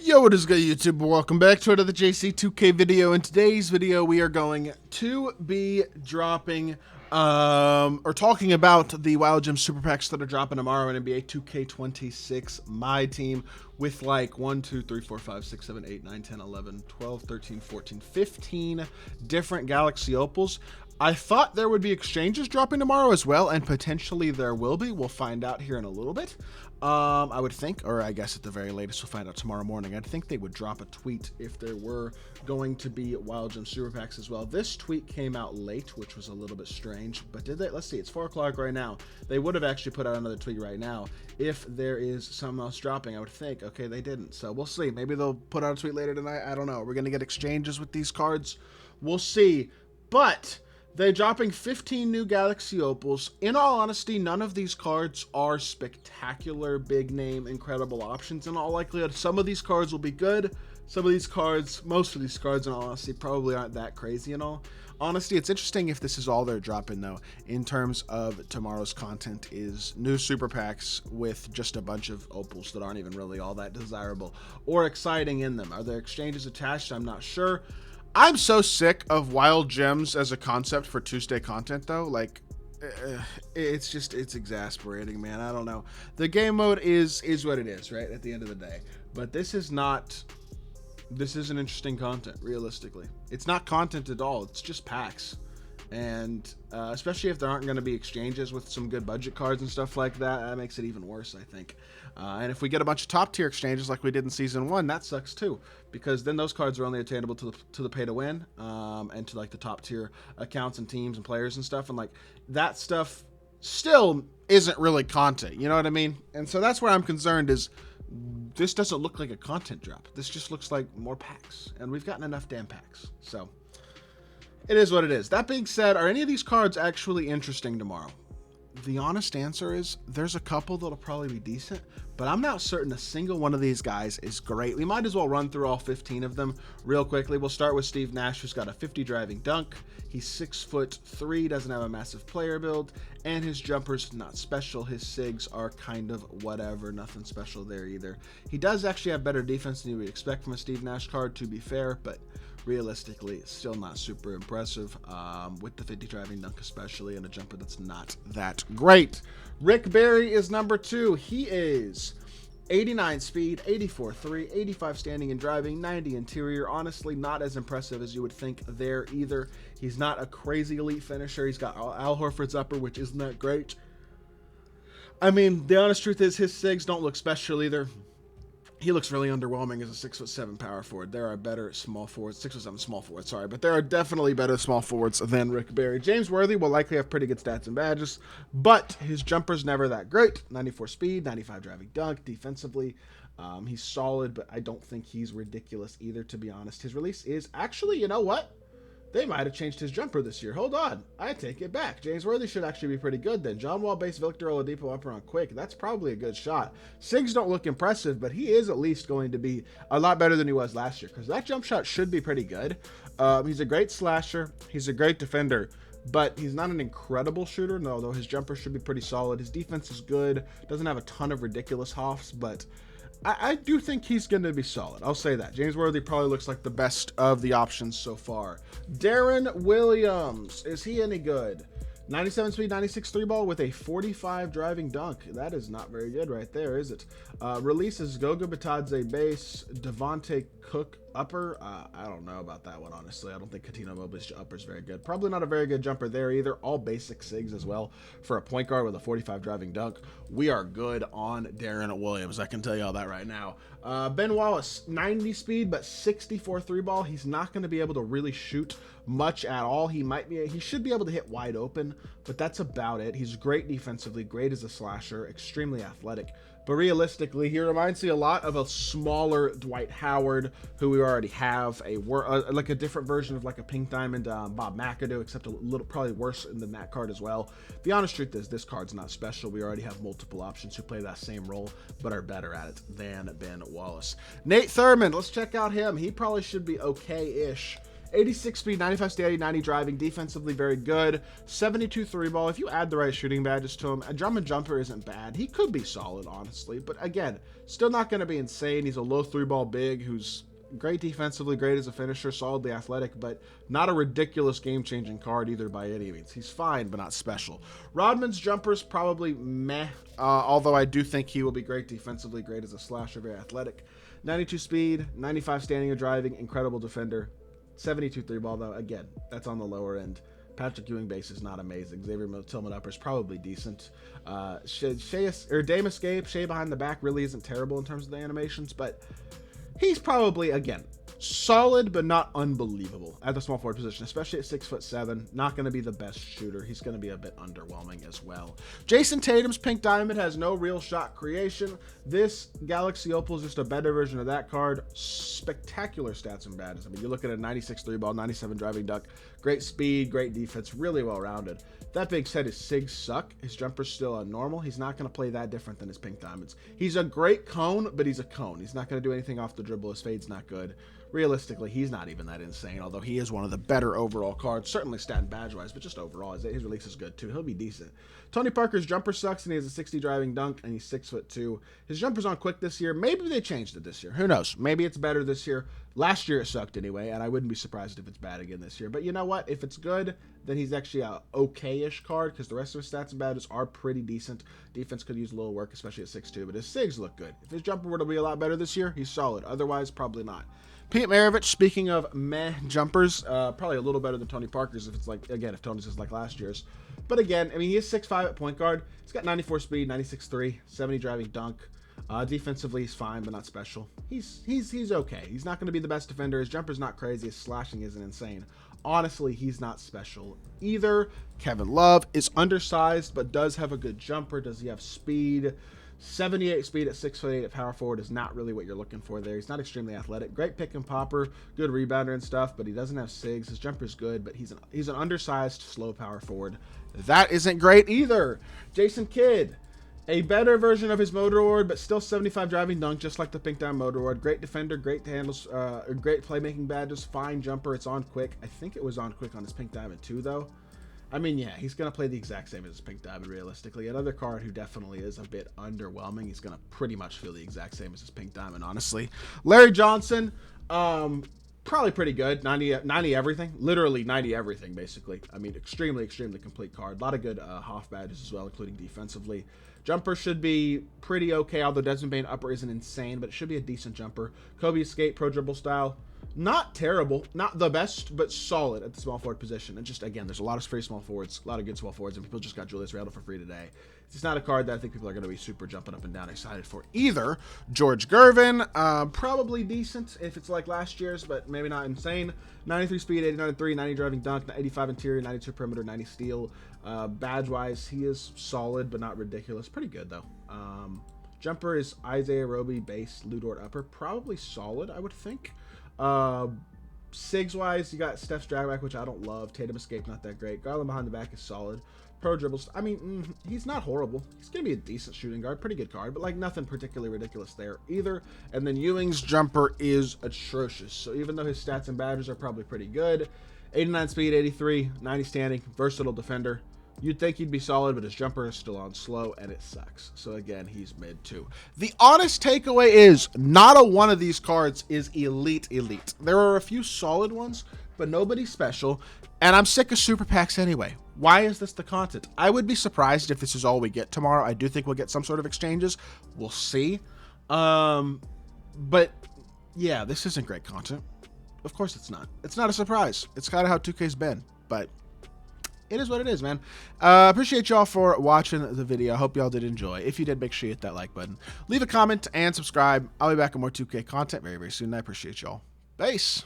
Yo, what is good, YouTube? Welcome back to another JC2K video. In today's video, we are going to be dropping, or talking about the Wild Gem Super Packs that are dropping tomorrow in NBA 2K26 My Team with like 1, 2, 3, 4, 5, 6, 7, 8, 9, 10, 11, 12, 13, 14, 15 different Galaxy Opals. I thought there would be exchanges dropping tomorrow as well, and potentially there will be. We'll find out here in a little bit. I would think, or I guess at the very latest, we'll find out tomorrow morning. I'd think they would drop a tweet if there were going to be Wild Gem Super Packs as well. This tweet came out late, which was a little bit strange, but did they? Let's see, it's 4 o'clock right now. They would have actually put out another tweet right now if there is something else dropping, I would think. Okay, they didn't, so we'll see. Maybe they'll put out a tweet later tonight. I don't know. We're going to get exchanges with these cards. We'll see, but they're dropping 15 new Galaxy Opals. In all honesty, none of these cards are spectacular, big name, incredible options in all likelihood. Some of these cards will be good. Some of these cards, most of these cards in all honesty, probably aren't that crazy and all. Honestly, it's interesting if this is all they're dropping though, in terms of tomorrow's content, is new super packs with just a bunch of opals that aren't even really all that desirable or exciting in them. Are there exchanges attached? I'm not sure. I'm so sick of wild gems as a concept for Tuesday content though. Like, it's exasperating, man. I don't know. The game mode is what it is, right? At the end of the day. But this isn't interesting content, realistically. It's not content at all. It's just packs. And especially if there aren't going to be exchanges with some good budget cards and stuff like that, that makes it even worse, I think. And if we get a bunch of top tier exchanges like we did in season 1, that sucks too, because then those cards are only attainable to the pay to win, and to like the top tier accounts and teams and players and stuff, and like that stuff still isn't really content, you know what I mean? And so that's where I'm concerned, is this doesn't look like a content drop. This just looks like more packs, and we've gotten enough damn packs. So it is what it is. That being said, are any of these cards actually interesting tomorrow? The honest answer is there's a couple that'll probably be decent, but I'm not certain a single one of these guys is great. We might as well run through all 15 of them real quickly. We'll start with Steve Nash, who's got a 50 driving dunk. He's 6'3", doesn't have a massive player build, and his jumper's not special. His SIGs are kind of whatever, nothing special there either. He does actually have better defense than you would expect from a Steve Nash card, to be fair, but realistically, it's still not super impressive, with the 50 driving dunk especially, and a jumper that's not that great. Rick Barry is number 2. He is 89 speed, 84 3, 85 standing and driving, 90 interior. Honestly, not as impressive as you would think there either. He's not a crazy elite finisher. He's got Al Horford's upper, which isn't that great. I mean, the honest truth is his SIGs don't look special either. He looks really underwhelming as a 6'7" power forward. There are better small forwards, 6'7" small forwards, sorry, but there are definitely better small forwards than Rick Barry. James Worthy will likely have pretty good stats and badges, but his jumper's never that great. 94 speed, 95 driving dunk. Defensively, he's solid, but I don't think he's ridiculous either, to be honest. His release is actually, you know what? They might have changed his jumper this year. Hold on. I take it back. James Worthy should actually be pretty good then. John Wall-based Victor Oladipo upper on quick. That's probably a good shot. SIGs don't look impressive, but he is at least going to be a lot better than he was last year, because that jump shot should be pretty good. He's a great slasher. He's a great defender, but he's not an incredible shooter, no, though his jumper should be pretty solid. His defense is good. Doesn't have a ton of ridiculous hoffs, but I do think he's going to be solid. I'll say that. James Worthy probably looks like the best of the options so far. Darren Williams. Is he any good? 97 speed, 96 3-ball with a 45 driving dunk. That is not very good right there, is it? Releases Goga Batadze base, Devontae Cook upper. I don't know about that one, honestly. I don't think Katino Mobley's upper is very good. Probably not a very good jumper there either. All basic SIGs as well for a point guard with a 45 driving dunk. We are good on Darren Williams. I can tell you all that right now. Ben Wallace, 90 speed, but 64 3-ball. He's not going to be able to really shoot much at all. He should be able to hit wide open, but that's about it. He's great defensively, great as a slasher, extremely athletic. But realistically, he reminds me a lot of a smaller Dwight Howard, who we already have, like a different version of like a Pink Diamond Bob McAdoo, except a little probably worse than that card as well. The honest truth is this card's not special. We already have multiple options who play that same role, but are better at it than Ben Wallace. Nate Thurmond, let's check out him. He probably should be okay-ish 86 speed, 95 steady, 90 driving, defensively very good. 72 3 ball. If you add the right shooting badges to him, a drum and jumper isn't bad. He could be solid, honestly, but again, still not going to be insane. He's a low 3 ball big who's great defensively, great as a finisher, solidly athletic, but not a ridiculous game-changing card either by any means. He's fine, but not special. Rodman's jumper's probably meh, although I do think he will be great defensively, great as a slasher, very athletic. 92 speed, 95 standing or driving, incredible defender. 72 3 ball, though, again, that's on the lower end. Patrick Ewing base is not amazing. Xavier Tillman upper is probably decent. Dame Escape, Shea behind the back really isn't terrible in terms of the animations, but he's probably, again, solid but not unbelievable at the small forward position, especially at 6'7". Not going to be the best shooter. He's going to be a bit underwhelming as well. Jason Tatum's Pink Diamond has no real shot creation. This Galaxy Opal is just a better version of that card. Spectacular stats and badges. I mean, you look at a 96 3 ball, 97 driving dunk, great speed, great defense, really well rounded. That being said, his SIGs suck. His jumper's still normal. He's not going to play that different than his Pink Diamonds. He's a great cone, but he's a cone. He's not going to do anything off the dribble. His fade's not good. Realistically, he's not even that insane, although he is one of the better overall cards, certainly stat and badge-wise, but just overall, his release is good, too. He'll be decent. Tony Parker's jumper sucks, and he has a 60 driving dunk, and he's 6'2". His jumper's on quick this year. Maybe they changed it this year. Who knows? Maybe it's better this year. Last year it sucked anyway, and I wouldn't be surprised if it's bad again this year. But you know what? If it's good, then he's actually a okay-ish card, because the rest of his stats and badges are pretty decent. Defense could use a little work, especially at 6'2", but his SIGs look good. If his jumper were to be a lot better this year, he's solid. Otherwise, probably not. Tmrw, speaking of meh jumpers, probably a little better than Tony Parker's if it's like, again, if Tony's is like last year's. But again, I mean, he is 6'5" at point guard. He's got 94 speed, 96.3, 70 driving dunk. Defensively, he's fine, but not special. He's okay. He's not going to be the best defender. His jumper's not crazy. His slashing isn't insane. Honestly, he's not special either. Kevin Love is undersized, but does have a good jumper. Does he have speed? 78 speed at 6'8" at power forward is not really what you're looking for there. He's not extremely athletic. Great pick and popper, good rebounder and stuff, but he doesn't have SIGs. His jumper's good, but he's an undersized, slow power forward. That isn't great either. Jason Kidd, a better version of his motor award, but still 75 driving dunk, just like the Pink Diamond motor award. Great defender, great handles, great playmaking badges, fine jumper. It's on quick. I think it was on quick on his Pink Diamond too, though. I mean, yeah, he's going to play the exact same as his Pink Diamond, realistically. Another card who definitely is a bit underwhelming. He's going to pretty much feel the exact same as his Pink Diamond, honestly. Larry Johnson, probably pretty good. 90 everything. Literally 90 everything, basically. I mean, extremely, extremely complete card. A lot of good Hoff badges as well, including defensively. Jumper should be pretty okay, although Desmond Bane upper isn't insane, but it should be a decent jumper. Kobe Escape, pro dribble style. Not terrible, not the best, but solid at the small forward position. And just, again, there's a lot of free small forwards, a lot of good small forwards, and people just got Julius Randle for free today. It's not a card that I think people are going to be super jumping up and down excited for either. George Gervin, probably decent if it's like last year's, but maybe not insane. 93 speed, 89.3, 90 driving dunk, 85 interior, 92 perimeter, 90 steal. Badge-wise, he is solid, but not ridiculous. Pretty good, though. Jumper is Isaiah Roby, base, Lou Dort upper. Probably solid, I would think. SIGs wise, you got Steph's dragback, which I don't love. Tatum Escape, not that great. Garland behind the back is solid. Pro dribbles, I mean, he's not horrible. He's gonna be a decent shooting guard, pretty good card, but like nothing particularly ridiculous there either. And then Ewing's jumper is atrocious. So even though his stats and badges are probably pretty good, 89 speed, 83, 90 standing, versatile defender. You'd think he'd be solid, but his jumper is still on slow, and it sucks. So again, he's mid too. The honest takeaway is not a one of these cards is elite. There are a few solid ones, but nobody special. And I'm sick of super packs anyway. Why is this the content? I would be surprised if this is all we get tomorrow. I do think we'll get some sort of exchanges. We'll see. But yeah, this isn't great content. Of course it's not. It's not a surprise. It's kind of how 2K's been, but it is what it is, man. Appreciate y'all for watching the video. I hope y'all did enjoy. If you did, make sure you hit that like button. Leave a comment and subscribe. I'll be back with more 2K content very, very soon. I appreciate y'all. Peace.